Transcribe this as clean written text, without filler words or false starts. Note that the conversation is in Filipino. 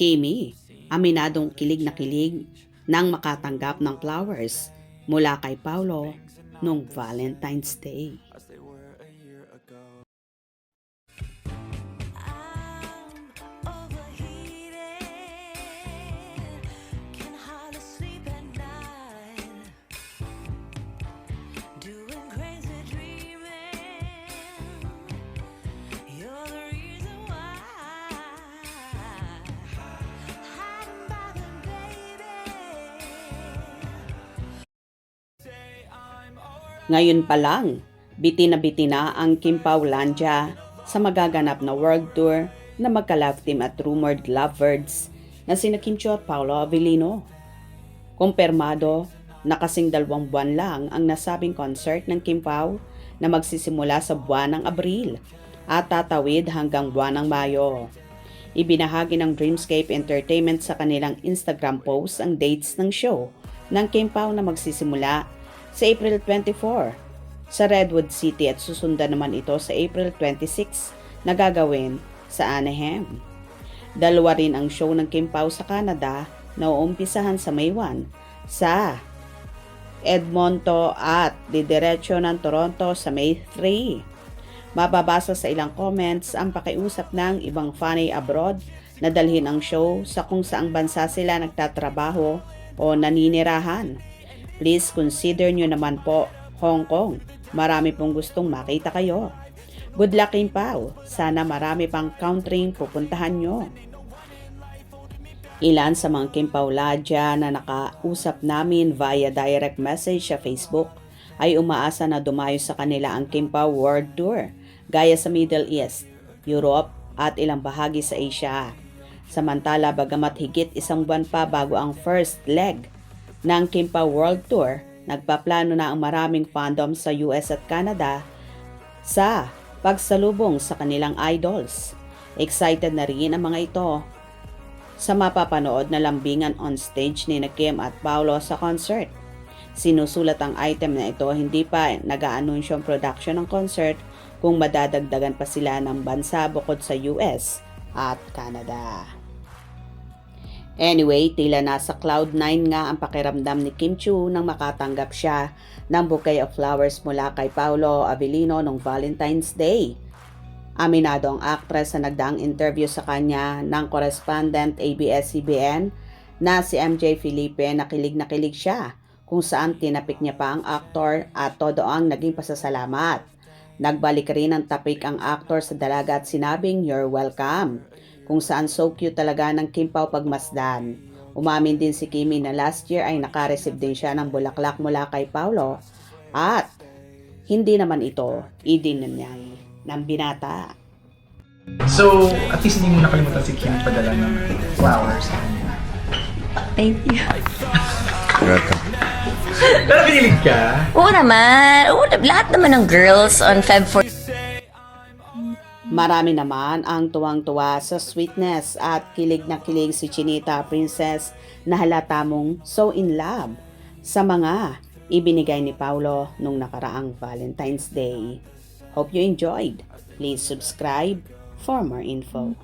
Kimi, aminadong kilig na kilig nang makatanggap ng flowers mula kay Paulo nung Valentine's Day. Ngayon pa lang, biti na ang Kim Paulandia sa magaganap na world tour na magka-love team at rumored lovebirds na sina Kim Chiu at Paolo Avellino. Kumpirmado na kasing 2 buwan lang ang nasabing concert ng Kim Pao na magsisimula sa buwan ng Abril at tatawid hanggang buwan ng Mayo. Ibinahagi ng Dreamscape Entertainment sa kanilang Instagram post ang dates ng show ng Kim Pao na magsisimula sa April 24 sa Redwood City at susundan naman ito sa April 26 na gagawin sa Anaheim. 2 rin ang show ng Kim Pao sa Canada na uumpisahan sa May 1 sa Edmonton at didiretso ng Toronto sa May 3. Mababasa sa ilang comments ang pakiusap ng ibang fanay abroad na dalhin ang show sa kung saang bansa sila nagtatrabaho o naninirahan. Please consider nyo naman po Hong Kong. Marami pong gustong makita kayo. Good luck Kim Pao. Sana marami pang country pupuntahan nyo. Ilan sa mga Kim Paulandia na nakausap namin via direct message sa Facebook ay umaasa na dumayo sa kanila ang Kim Pao World Tour gaya sa Middle East, Europe at ilang bahagi sa Asia. Samantala bagamat higit 1 buwan pa bago ang first leg ng Kim Pao World Tour, nagpaplano na ang maraming fandom sa US at Canada sa pagsalubong sa kanilang idols. Excited na rin ang mga ito sa mapapanood na lambingan on stage ni Kim at Paolo sa concert. Sinusulat ang item na ito, hindi pa nag-aanunsyo ang production ng concert kung madadagdagan pa sila ng bansa bukod sa US at Canada. Anyway, tila nasa cloud9 nga ang pakiramdam ni Kim Chiu nang makatanggap siya ng bouquet of flowers mula kay Paolo Avellino noong Valentine's Day. Aminado ang actress sa nagdaang interview sa kanya ng correspondent ABS-CBN na si MJ Felipe na kilig siya kung saan tinapik niya pa ang aktor at todo ang naging pasasalamat. Nagbalik rin ng tapik ang aktor sa dalaga at sinabing, "You're welcome," kung saan so cute talaga ng Kim Pao pagmasdan. Umamin din si Kimi na last year ay nakareceive din siya ng bulaklak mula kay Paolo at hindi naman ito idinanyay ng binata. So, at least hindi mo nakalimutan si Kim padala ng flowers. Thank you. Welcome. Pero pinilig ka? Oo naman. Oo, lahat naman ng girls on Feb 4. Marami naman ang tuwang-tuwa sa sweetness at kilig na kilig si Chinita Princess na halata mong so in love sa mga ibinigay ni Paolo nung nakaraang Valentine's Day. Hope you enjoyed. Please subscribe for more info.